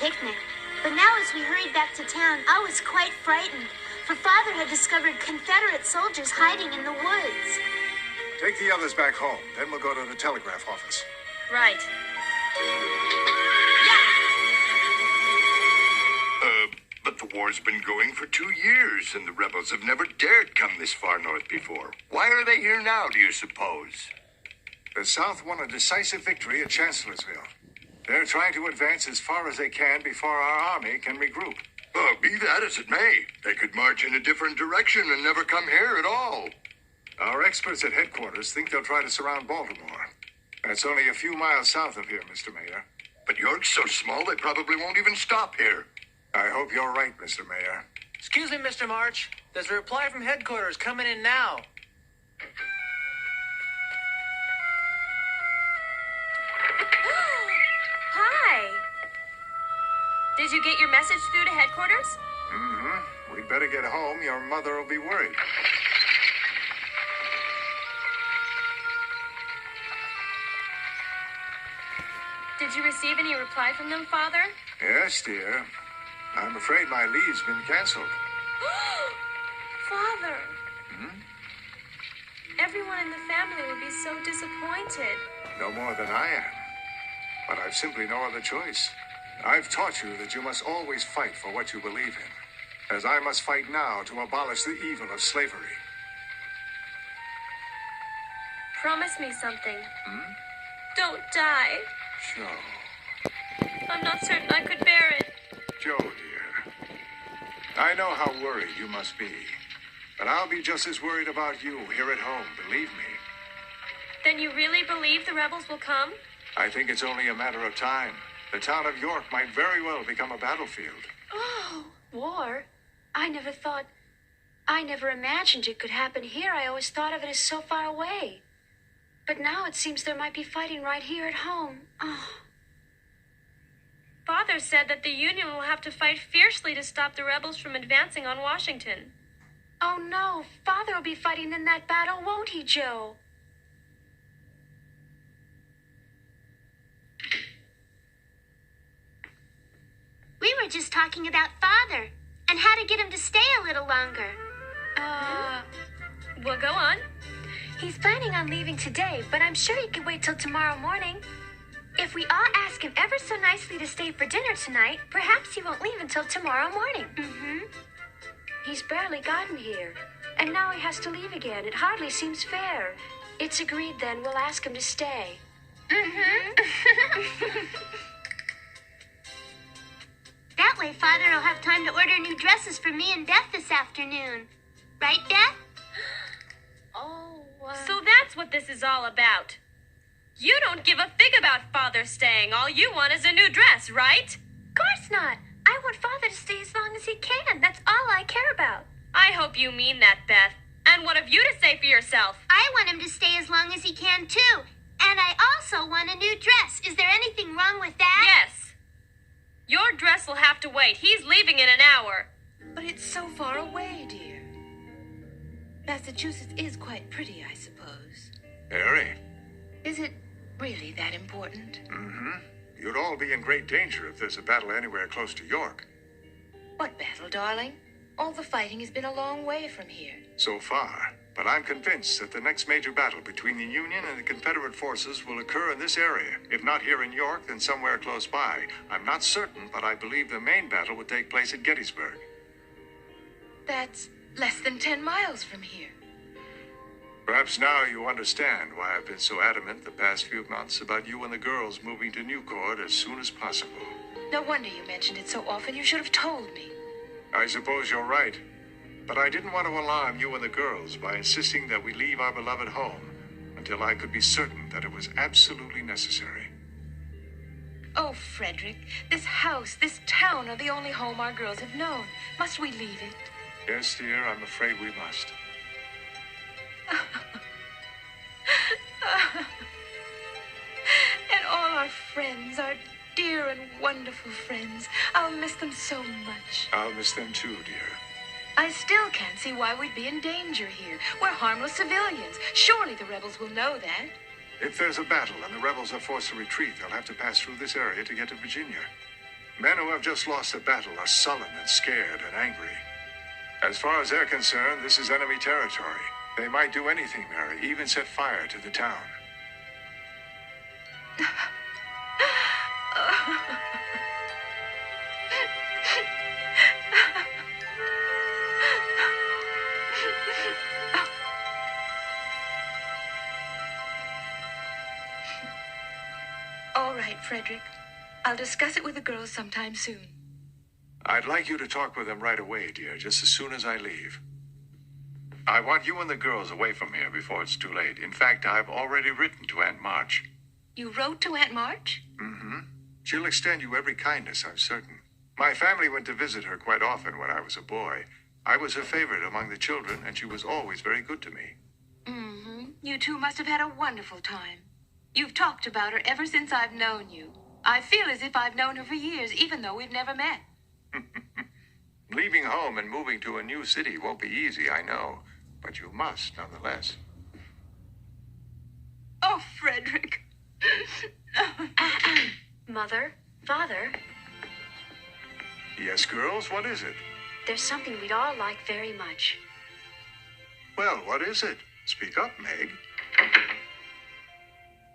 picnic. But now as we hurried back to town, I was quite frightened, for Father had discovered Confederate soldiers hiding in the woods. Take the others back home, then we'll go to the telegraph office. Right. But the war's been going for 2 years, and the rebels have never dared come this far north before. Why are they here now, do you suppose? The South won a decisive victory at Chancellorsville. They're trying to advance as far as they can before our army can regroup. Oh, be that as it may, they could march in a different direction and never come here at all. Our experts at headquarters think they'll try to surround Baltimore. That's only a few miles south of here, Mr. Mayor. But York's so small they probably won't even stop here. I hope you're right, Mr. Mayor. Excuse me, Mr. March. There's a reply from headquarters coming in now. Hi. Did you get your message through to headquarters? Mm-hmm. We'd better get home. Your mother will be worried. Did you receive any reply from them, Father? Yes, dear. I'm afraid my leave's been canceled. Father. Everyone in the family will be so disappointed. No more than I am. But I've simply no other choice. I've taught you that you must always fight for what you believe in, as I must fight now to abolish the evil of slavery. Promise me something. Don't die. Joe. I'm not certain I could bear it. Joe, dear. I know how worried you must be. But I'll be just as worried about you here at home, believe me. Then you really believe the rebels will come? I think it's only a matter of time. The town of York might very well become a battlefield. Oh, war? I never imagined it could happen here. I always thought of it as so far away. But now it seems there might be fighting right here at home. Oh. Father said that the Union will have to fight fiercely to stop the rebels from advancing on Washington. Oh, no. Father will be fighting in that battle, won't he, Joe? We were just talking about Father and how to get him to stay a little longer. Well, go on. He's planning on leaving today, but I'm sure he could wait till tomorrow morning. If we all ask him ever so nicely to stay for dinner tonight, perhaps he won't leave until tomorrow morning. He's barely gotten here, and now he has to leave again. It hardly seems fair. It's agreed then. We'll ask him to stay. That way Father will have time to order new dresses for me and Beth this afternoon. Right, Beth? So that's what this is all about. You don't give a fig about Father staying. All you want is a new dress, right? Of course not. I want Father to stay as long as he can. That's all I care about. I hope you mean that, Beth. And what have you to say for yourself? I want him to stay as long as he can, too. And I also want a new dress. Is there anything wrong with that? Yes. Your dress will have to wait. He's leaving in an hour. But it's so far away, dear. Massachusetts is quite pretty, I suppose. Harry? Is it really that important? You'd all be in great danger if there's a battle anywhere close to York. What battle, darling? All the fighting has been a long way from here. So far. But I'm convinced that the next major battle between the Union and the Confederate forces will occur in this area. If not here in York, then somewhere close by. I'm not certain, but I believe the main battle would take place at Gettysburg. That's less than 10 miles from here. Perhaps now you understand why I've been so adamant the past few months about you and the girls moving to Newport as soon as possible. No wonder you mentioned it so often. You should have told me. I suppose you're right. But I didn't want to alarm you and the girls by insisting that we leave our beloved home until I could be certain that it was absolutely necessary. Oh, Frederick, this house, this town are the only home our girls have known. Must we leave it? Yes, dear, I'm afraid we must. And all our friends, our dear and wonderful friends. I'll miss them so much. I'll miss them too, dear. I still can't see why we'd be in danger here. We're harmless civilians. Surely the rebels will know that. If there's a battle and the rebels are forced to retreat, they'll have to pass through this area to get to Virginia. Men who have just lost a battle are sullen and scared and angry. As far as they're concerned, this is enemy territory. They might do anything, Mary, even set fire to the town. All right, Frederick. I'll discuss it with the girls sometime soon. I'd like you to talk with them right away, dear, just as soon as I leave. I want you and the girls away from here before it's too late. In fact, I've already written to Aunt March. You wrote to Aunt March? Mm-hmm. She'll extend you every kindness, I'm certain. My family went to visit her quite often when I was a boy. I was her favorite among the children, and she was always very good to me. Mm-hmm. You two must have had a wonderful time. You've talked about her ever since I've known you. I feel as if I've known her for years, even though we've never met. Leaving home and moving to a new city won't be easy, I know. But you must, nonetheless. Oh, Frederick. Mother, Father, Yes, girls, what is it? there's something we'd all like very much. Well, what is it? Speak up, Meg.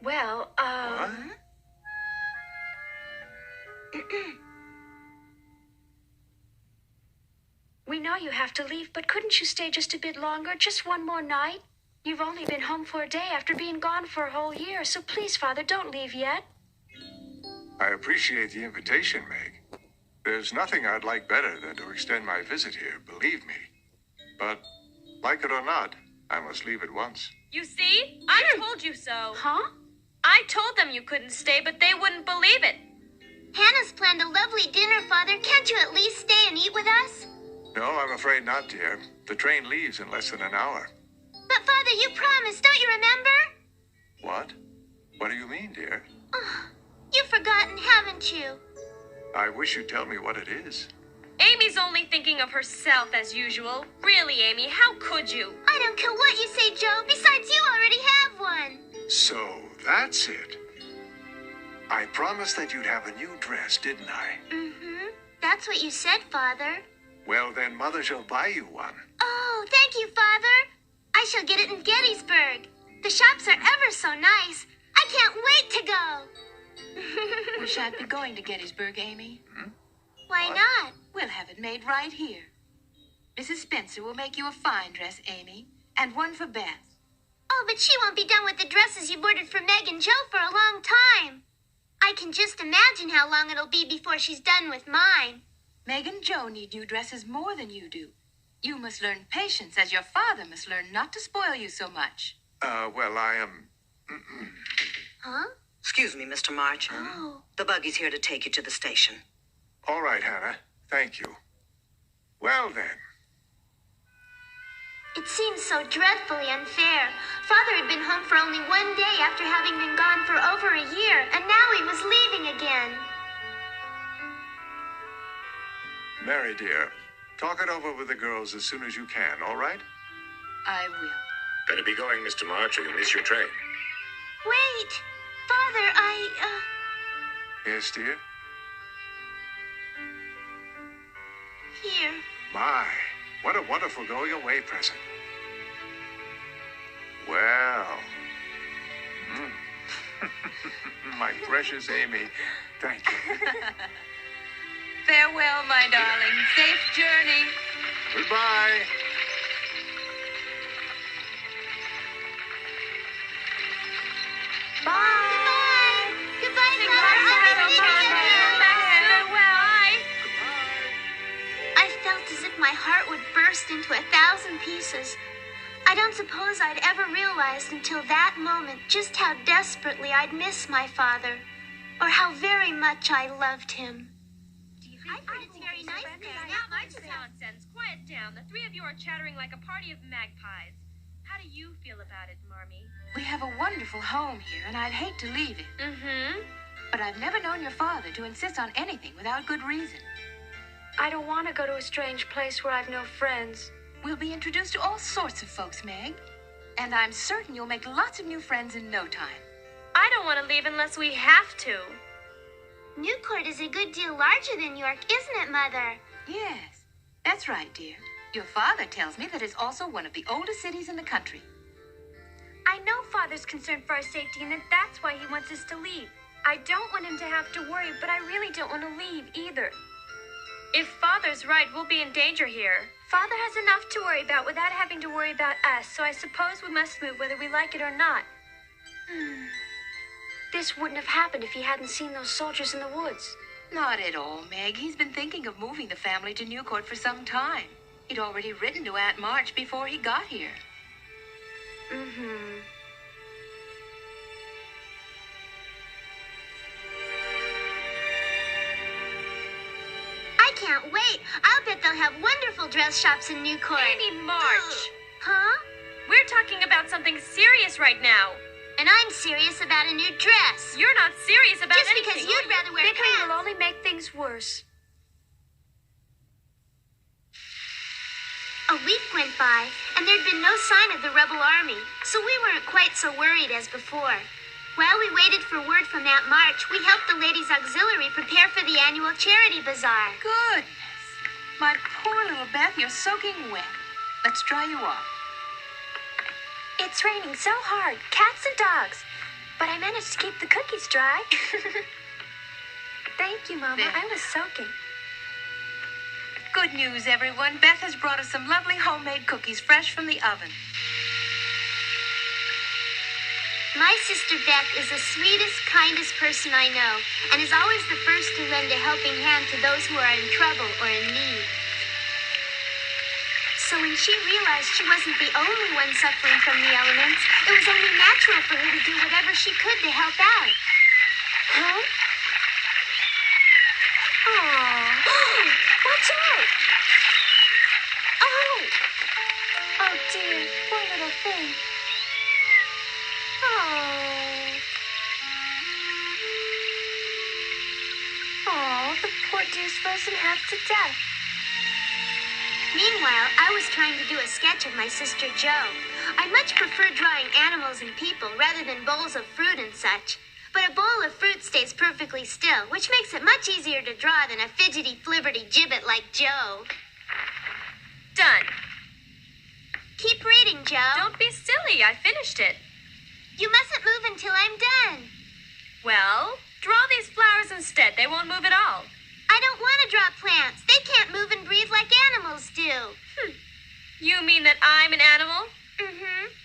Well, What? we know you have to leave, but couldn't you stay just a bit longer? Just one more night? You've only been home for a day after being gone for a whole year, so please, Father, don't leave yet. I appreciate the invitation, Meg. There's nothing I'd like better than to extend my visit here, believe me. But, like it or not, I must leave at once. You see? I told you so. Huh? I told them you couldn't stay, but they wouldn't believe it. Hannah's planned a lovely dinner, Father. Can't you at least stay and eat with us? No, I'm afraid not, dear. The train leaves in less than an hour. But, Father, you promised, don't you remember? What? What do you mean, dear? You've forgotten, haven't you? I wish you'd tell me what it is. Amy's only thinking of herself as usual. Really, Amy, how could you? I don't care what you say, Joe. Besides, you already have one. So, that's it. I promised that you'd have a new dress, didn't I? Mm-hmm. That's what you said, Father. Well, then Mother shall buy you one. Oh, thank you, Father. I shall get it in Gettysburg. The shops are ever so nice. I can't wait to go. We shan't be going to Gettysburg, Amy. Why not? We'll have it made right here. Mrs. Spencer will make you a fine dress, Amy, and one for Beth. Oh, but she won't be done with the dresses you've ordered for Meg and Joe for a long time. I can just imagine how long it'll be before she's done with mine. Meg and Joe need new dresses more than you do. You must learn patience, as your father must learn not to spoil you so much. Well, I am... Huh? Excuse me, Mr. March. Oh. The buggy's here to take you to the station. All right, Hannah. Thank you. Well, then. It seems so dreadfully unfair. Father had been home for only one day after having been gone for over a year, and now he was leaving again. Mary, dear, talk it over with the girls as soon as you can, all right? I will. Better be going, Mr. March, or you'll miss your train. Wait! Father, Yes, dear? Here. My, what a wonderful going-away present. Well. My precious Amy, thank you. Farewell, my darling. Safe journey. Goodbye. Bye! Goodbye, Father. I'll be thinking of you. Farewell. I felt as if my heart would burst into 1,000 pieces. I don't suppose I'd ever realized until that moment just how desperately I'd miss my father, or how very much I loved him. I've heard it's very nice there. Not much nonsense. Quiet down. The three of you are chattering like a party of magpies. How do you feel about it, Marmee? We have a wonderful home here, and I'd hate to leave it. Mm-hmm. But I've never known your father to insist on anything without good reason. I don't want to go to a strange place where I've no friends. We'll be introduced to all sorts of folks, Meg. And I'm certain you'll make lots of new friends in no time. I don't want to leave unless we have to. Newport is a good deal larger than York, isn't it, Mother? Yes, that's right, dear. Your father tells me that it's also one of the oldest cities in the country. I know Father's concerned for our safety and that that's why he wants us to leave. I don't want him to have to worry, but I really don't want to leave either. If Father's right, we'll be in danger here. Father has enough to worry about without having to worry about us, so I suppose we must move whether we like it or not. This wouldn't have happened if he hadn't seen those soldiers in the woods. Not at all, Meg. He's been thinking of moving the family to Newport for some time. He'd already written to Aunt March before he got here. I can't wait. I'll bet they'll have wonderful dress shops in Newport. Amy March! Huh? We're talking about something serious right now. And I'm serious about a new dress. You're not serious about Just anything. because you'd rather wear Bickering pants. will only make things worse. A week went by, and there'd been no sign of the rebel army, so we weren't quite so worried as before. While we waited for word from Aunt March, we helped the Ladies' Auxiliary prepare for the annual charity bazaar. Goodness. My poor little Beth, you're soaking wet. Let's dry you off. It's raining so hard, cats and dogs. But I managed to keep the cookies dry. Thank you, Mama. There. I was soaking. Good news, everyone. Beth has brought us some lovely homemade cookies fresh from the oven. My sister Beth is the sweetest, kindest person I know, and is always the first to lend a helping hand to those who are in trouble or in need. So when she realized she wasn't the only one suffering from the elements, it was only natural for her to do whatever she could to help out. Huh? Oh, watch out! Oh! Oh dear, poor little thing. Oh, the poor dear's frozen half to death. Meanwhile, I was trying to do a sketch of my sister Jo. I much prefer drawing animals and people rather than bowls of fruit and such. But a bowl of fruit stays perfectly still, which makes it much easier to draw than a fidgety, flibberty gibbet like Jo. Done. Keep reading, Jo. Don't be silly. I finished it. You mustn't move until I'm done. Well, draw these flowers instead. They won't move at all. I don't want to draw plants. They can't move and breathe like animals do. You mean that I'm an animal?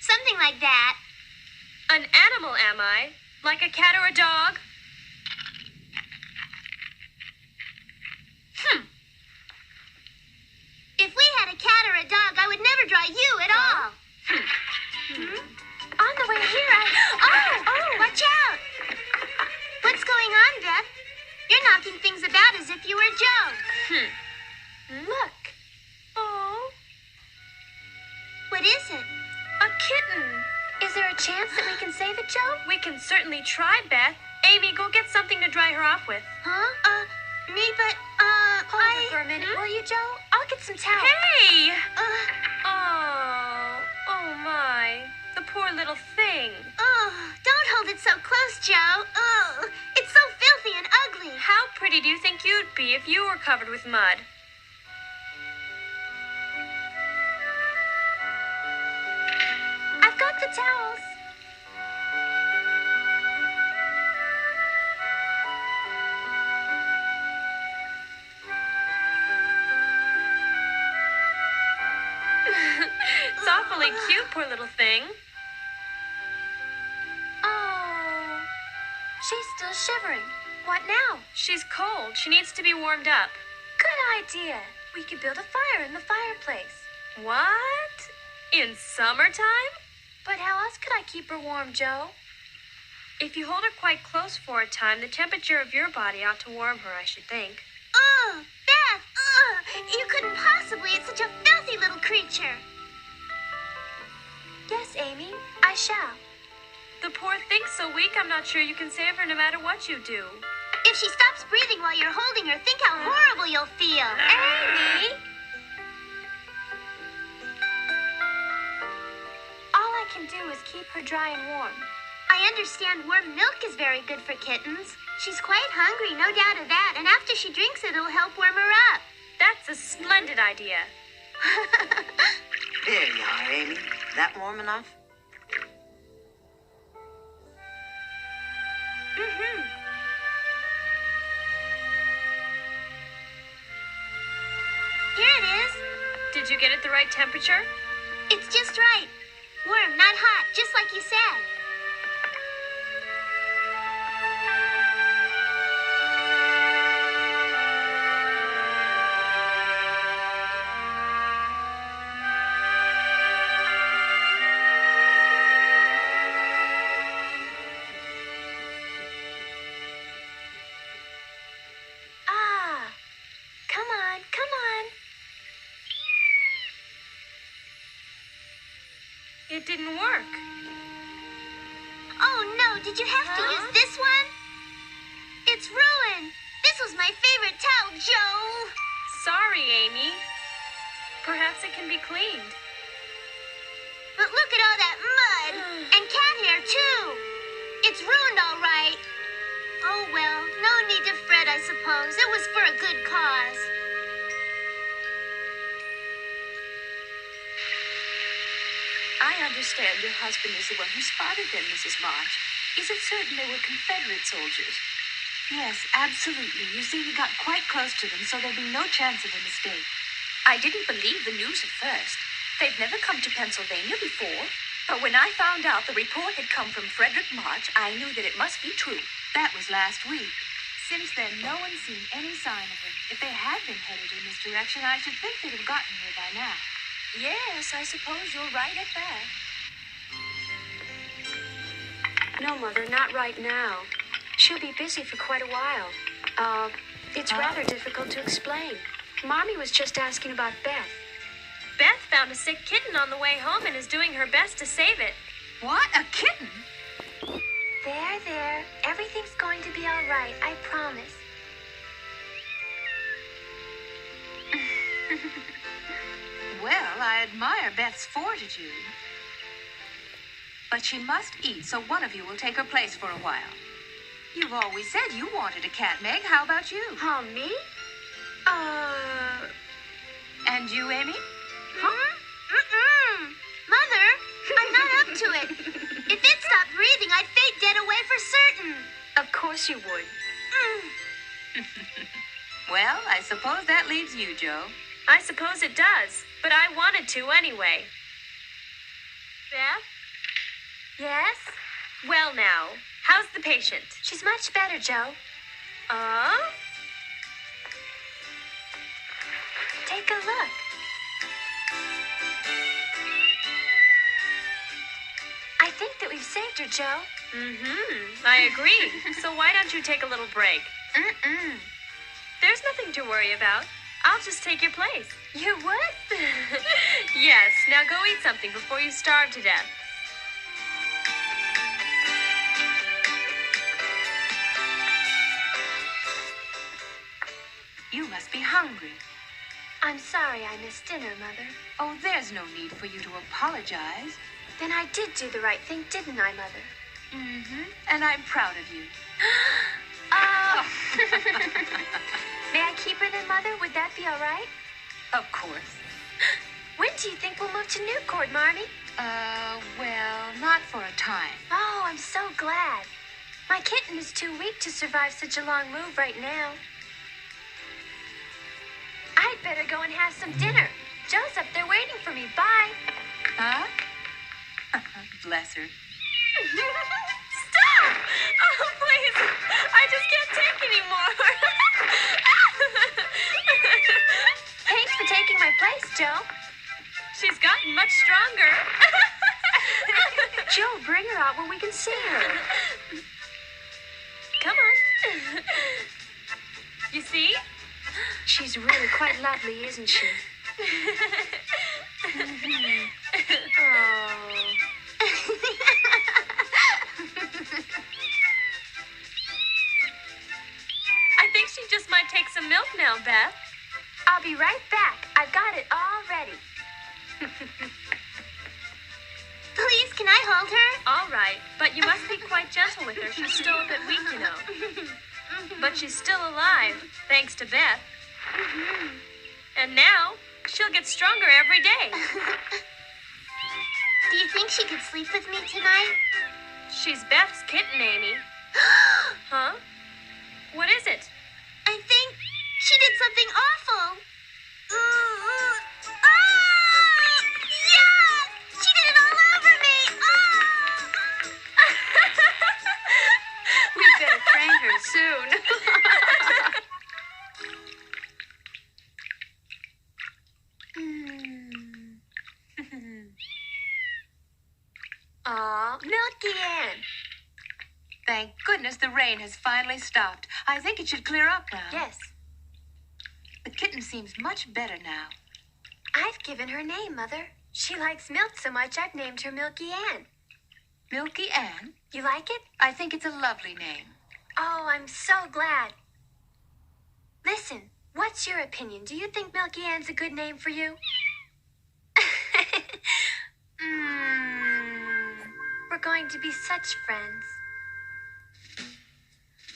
Something like that. An animal, am I? Like a cat or a dog? If we had a cat or a dog, I would never draw you at all. On the way here, Oh, watch out. What's going on, Beth? You're knocking things about as if you were Jo. Look. Oh. What is it? A kitten. Is there a chance that we can save it, Joe? We can certainly try, Beth. Amy, go get something to dry her off with. Huh? Me, but, Hold it for a minute, will you, Joe? I'll get some towels. Hey! Oh my. The poor little thing. Don't hold it so close, Jo. It's so filthy and ugly. How pretty do you think you'd be if you were covered with mud? I've got the towels. It's awfully cute, poor little thing. Oh. She's still shivering. What now? She's cold. She needs to be warmed up. Good idea. We could build a fire in the fireplace. What? In summertime? But how else could I keep her warm, Joe? If you hold her quite close for a time, the temperature of your body ought to warm her, I should think. Beth, you couldn't possibly. It's such a filthy little creature. Yes, Amy, I shall. The poor thing's so weak, I'm not sure you can save her no matter what you do. If she stops breathing while you're holding her, think how horrible you'll feel. Amy! All I can do is keep her dry and warm. I understand warm milk is very good for kittens. She's quite hungry, no doubt of that, and after she drinks it, it'll help warm her up. That's a splendid idea. There you are, Amy. That warm enough? Mm-hmm. Here it is. Did you get it the right temperature? It's just right. Warm, not hot, just like you said. It didn't work. Oh no, did you have to use this one? It's ruined. This was my favorite towel, Joe. Sorry, Amy. Perhaps it can be cleaned. But look at all that mud. And cat hair, too. It's ruined all right. Oh well, no need to fret, I suppose. It was for a good cause. I understand your husband is the one who spotted them, Mrs. March. Is it certain they were Confederate soldiers? Yes, absolutely. You see, we got quite close to them, so there'll be no chance of a mistake. I didn't believe the news at first. They'd never come to Pennsylvania before. But when I found out the report had come from Frederick March, I knew that it must be true. That was last week. Since then, no one's seen any sign of them. If they had been headed in this direction, I should think they'd have gotten here by now. Yes, I suppose you're right at that. No, Mother, not right now. She'll be busy for quite a while. It's rather difficult to explain. Mommy was just asking about Beth. Beth found a sick kitten on the way home and is doing her best to save it. What? A kitten? There. Everything's going to be all right, I promise. Well, I admire Beth's fortitude. But she must eat, so one of you will take her place for a while. You've always said you wanted a cat, Meg. How about you? Oh, me? And you, Amy? Huh? Mother, I'm not up to it. If it stopped breathing, I'd fade dead away for certain. Of course you would. Well, I suppose that leaves you, Joe. I suppose it does, but I wanted to anyway. Beth? Yes? Well now, how's the patient? She's much better, Joe. Take a look. I think that we've saved her, Joe. I agree. So why don't you take a little break? There's nothing to worry about. I'll just take your place. You would? Yes, now go eat something before you starve to death. You must be hungry. I'm sorry I missed dinner, Mother. Oh, there's no need for you to apologize. Then I did do the right thing, didn't I, Mother? And I'm proud of you. May I keep her then, Mother? Would that be all right? Of course. When do you think we'll move to Newport, Marmee? Well, not for a time. Oh, I'm so glad. My kitten is too weak to survive such a long move right now. I'd better go and have some dinner. Joe's up there waiting for me. Bye. Huh? Bless her. Stop! Oh, please. I just can't take anymore. Thanks for taking my place, Joe. She's gotten much stronger. Joe, bring her out where we can see her. Come on. You see? She's really quite lovely, isn't she? Oh. I think she just might take some milk now, Beth. I'll be right back. I've got it all ready. Please, can I hold her? All right, but you must be quite gentle with her. She's still a bit weak, you know. But she's still alive, thanks to Beth. And now, she'll get stronger every day. Do you think she could sleep with me tonight? She's Beth's kitten, Amy. Huh? What is it? I think she did something awful. Yuck! She did it all over me. We better train her soon. Aw, Milky Ann. Thank goodness the rain has finally stopped. I think it should clear up now. Yes, The kitten seems much better now. I've given her name, Mother. She likes milk so much I've named her Milky Ann. Milky Ann? You like it? I think it's a lovely name. Oh, I'm so glad. Listen, what's your opinion? Do you think Milky Ann's a good name for you? We're going to be such friends.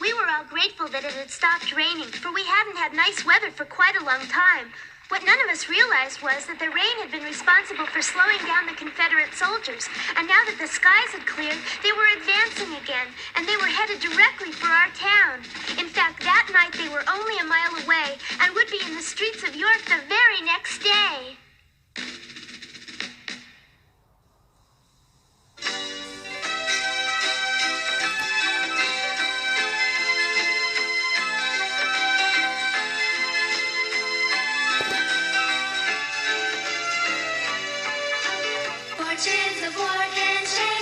We were all grateful that it had stopped raining, for we hadn't had nice weather for quite a long time. What none of us realized was that the rain had been responsible for slowing down the Confederate soldiers, and now that the skies had cleared, they were advancing again, and they were headed directly for our town. In fact, that night they were only a mile away, and would be in the streets of York the very next day. Fortunes of war can change.